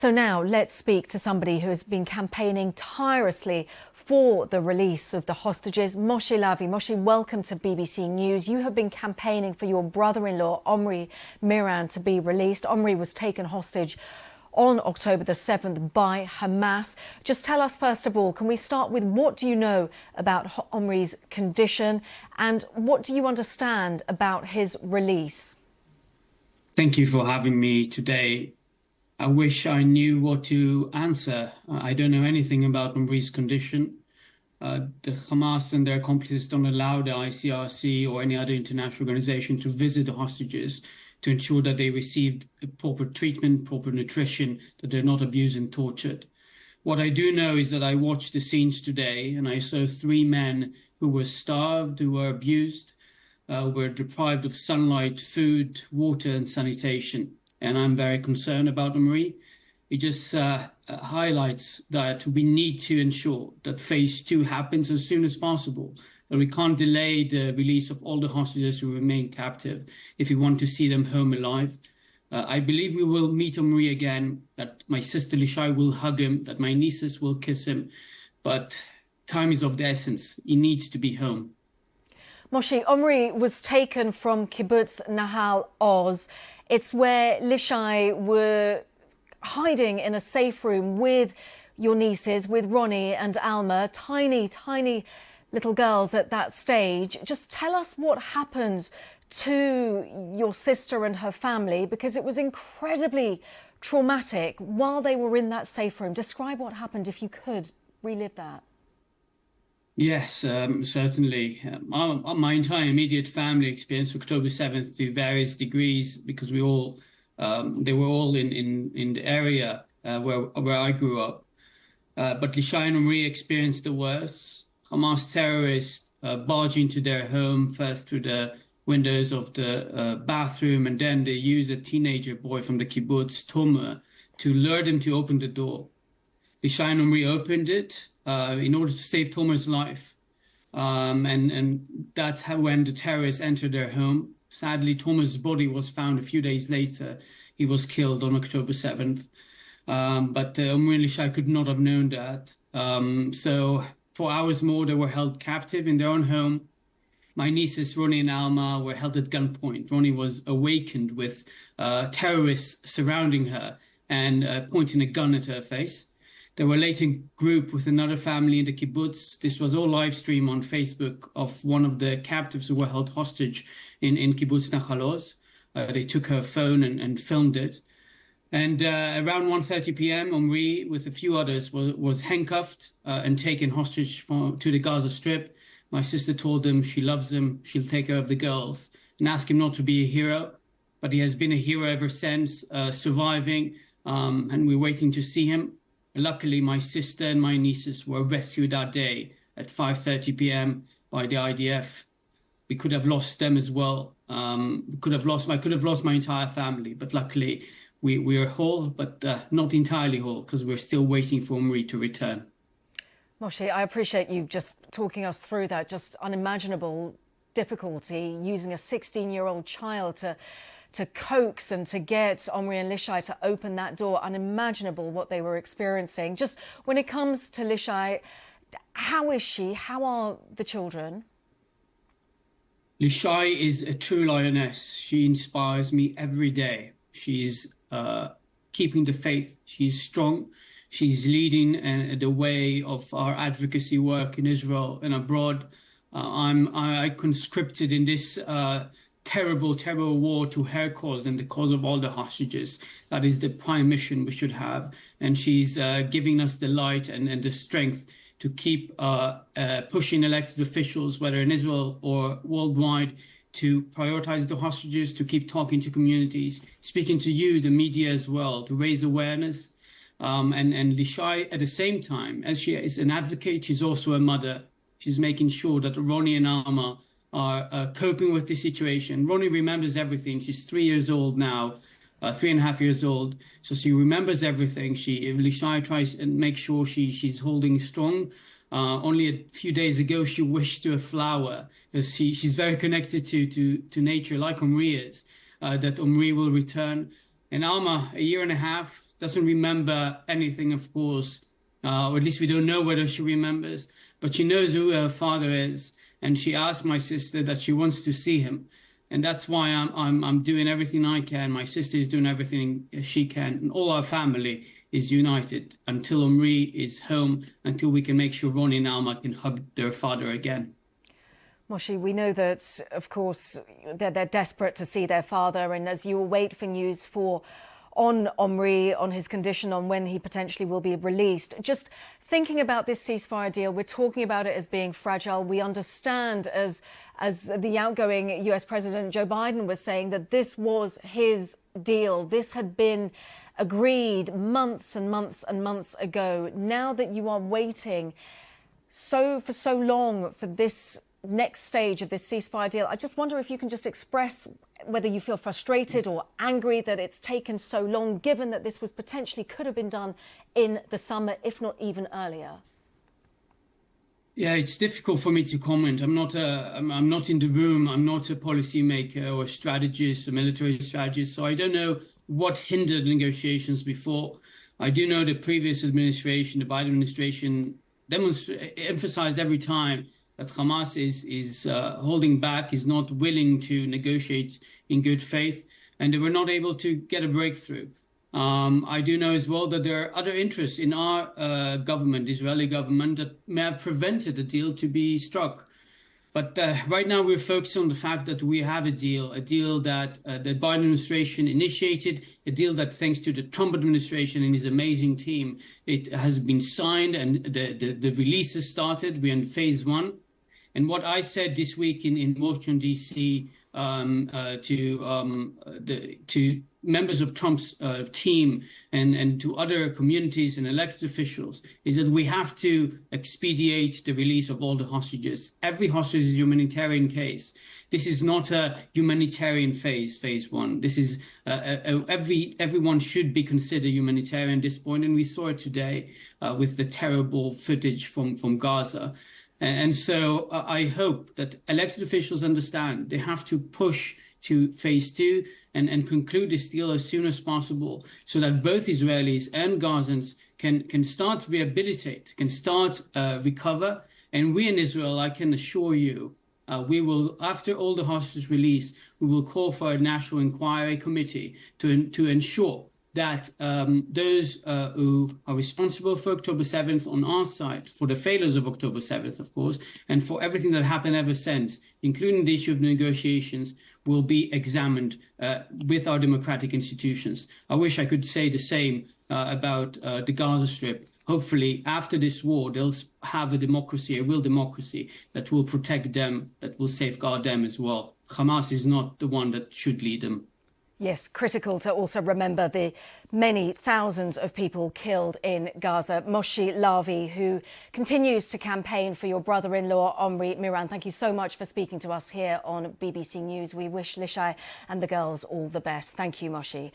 So now let's speak to somebody who has been campaigning tirelessly for the release of the hostages, Moshe Lavi. Moshe, welcome to BBC News. You have been campaigning for your brother-in-law, Omri Miran, to be released. Omri was taken hostage on October the 7th by Hamas. Just tell us, first of all, can we start with what do you know about Omri's condition and what do you understand about his release? Thank you for having me today. I wish I knew what to answer. I don't know anything about Omri's condition. The Hamas and their accomplices don't allow the ICRC or any other international organization to visit the hostages to ensure that they received proper treatment, proper nutrition, that they're not abused and tortured. What I do know is that I watched the scenes today and I saw three men who were starved, who were abused, were deprived of sunlight, food, water, and sanitation. And I'm very concerned about Omri. It just highlights that we need to ensure that phase 2 happens as soon as possible, that we can't delay the release of all the hostages who remain captive if we want to see them home alive. I believe we will meet Omri again, that my sister Lishai will hug him, that my nieces will kiss him, but time is of the essence. He needs to be home. Moshe, Omri was taken from Kibbutz Nahal Oz. It's where Lishai were hiding in a safe room with your nieces, with Ronnie and Alma, tiny, tiny little girls at that stage. Just tell us what happened to your sister and her family, because it was incredibly traumatic while they were in that safe room. Describe what happened, if you could relive that. Yes, certainly. My entire immediate family experienced October 7th to various degrees because they were all in the area where I grew up. But Lishai and Omri experienced the worst. Hamas terrorists barged into their home, first through the windows of the bathroom, and then they used a teenager boy from the kibbutz, Tomer, to lure them to open the door. Lishai and Omri opened it in order to save Tomer's life. And that's how when the terrorists entered their home. Sadly, Tomer's body was found a few days later. He was killed on October 7th. But Omri and Lishai could not have known that. So for hours more, they were held captive in their own home. My nieces, Ronnie and Alma, were held at gunpoint. Ronnie was awakened with terrorists surrounding her and pointing a gun at her face. They were later grouped with another family in the kibbutz. This was all live streamed on Facebook of one of the captives who were held hostage in kibbutz Nahal Oz. They took her phone and filmed it. And around 1:30 p.m., Omri, with a few others, was handcuffed and taken hostage to the Gaza Strip. My sister told him she loves him, she'll take care of the girls, and asked him not to be a hero. But he has been a hero ever since, surviving, and we're waiting to see him. Luckily, my sister and my nieces were rescued that day at 5:30 p.m. by the IDF. We could have lost them as well. I could have lost my entire family, but luckily we are whole, but not entirely whole, because we're still waiting for Omri to return. Moshe, I appreciate you just talking us through that, just unimaginable difficulty using a 16-year-old child to coax and to get Omri and Lishai to open that door. Unimaginable what they were experiencing. Just when it comes to Lishai, how is she? How are the children? Lishai is a true lioness. She inspires me every day. She's keeping the faith. She's strong. She's leading the way of our advocacy work in Israel and abroad. I conscripted in this terrible war to her cause and the cause of all the hostages. That is the prime mission we should have. And she's giving us the light and the strength to keep pushing elected officials, whether in Israel or worldwide, to prioritize the hostages, to keep talking to communities, speaking to you, the media as well, to raise awareness. And Lishai, at the same time, as she is an advocate, she's also a mother. She's making sure that Ronnie and Alma are coping with the situation. Ronnie remembers everything. She's 3 years old now, 3.5 years old. So she remembers everything. Lishai tries and make sure she's holding strong. Only a few days ago, she wished to a flower, because she's very connected to nature, like Omri is, that Omri will return. And Alma, a year and a half, doesn't remember anything, of course, or at least we don't know whether she remembers, but she knows who her father is. And she asked my sister that she wants to see him. And that's why I'm doing everything I can. My sister is doing everything she can. And all our family is united until Omri is home, until we can make sure Ronnie and Alma can hug their father again. Moshe, we know that, of course, they're desperate to see their father. And as you await for news on Omri, on his condition, on when he potentially will be released, just thinking about this ceasefire deal, we're talking about it as being fragile. We understand, as the outgoing US President Joe Biden was saying, that this was his deal. This had been agreed months and months and months ago. Now that you are waiting for so long for this next stage of this ceasefire deal, I just wonder if you can just express whether you feel frustrated or angry that it's taken so long, given that this was potentially could have been done in the summer, if not even earlier. Yeah, it's difficult for me to comment. I'm not in the room. I'm not a policymaker or strategist or military strategist. So I don't know what hindered negotiations before. I do know the previous administration, the Biden administration, emphasized every time that Hamas is holding back, is not willing to negotiate in good faith, and they were not able to get a breakthrough. I do know as well that there are other interests in our government, Israeli government, that may have prevented the deal to be struck. But right now we're focused on the fact that we have a deal that the Biden administration initiated, a deal that, thanks to the Trump administration and his amazing team, it has been signed and the release has started. We're in phase one. And what I said this week in Washington, D.C. to members of Trump's team and to other communities and elected officials is that we have to expedite the release of all the hostages. Every hostage is a humanitarian case. This is not a humanitarian phase one. This is everyone should be considered humanitarian at this point, and we saw it today with the terrible footage from Gaza. And so I hope that elected officials understand they have to push to phase two and conclude this deal as soon as possible so that both Israelis and Gazans can start rehabilitate, can start recover. And we in Israel, I can assure you, we will, after all the hostages release, we will call for a national inquiry committee to ensure that those who are responsible for October 7th on our side, for the failures of October 7th, of course, and for everything that happened ever since, including the issue of negotiations, will be examined with our democratic institutions. I wish I could say the same about the Gaza Strip. Hopefully, after this war, they'll have a democracy, a real democracy that will protect them, that will safeguard them as well. Hamas is not the one that should lead them. Yes, critical to also remember the many thousands of people killed in Gaza. Moshe Lavi, who continues to campaign for your brother-in-law, Omri Miran. Thank you so much for speaking to us here on BBC News. We wish Lishai and the girls all the best. Thank you, Moshe.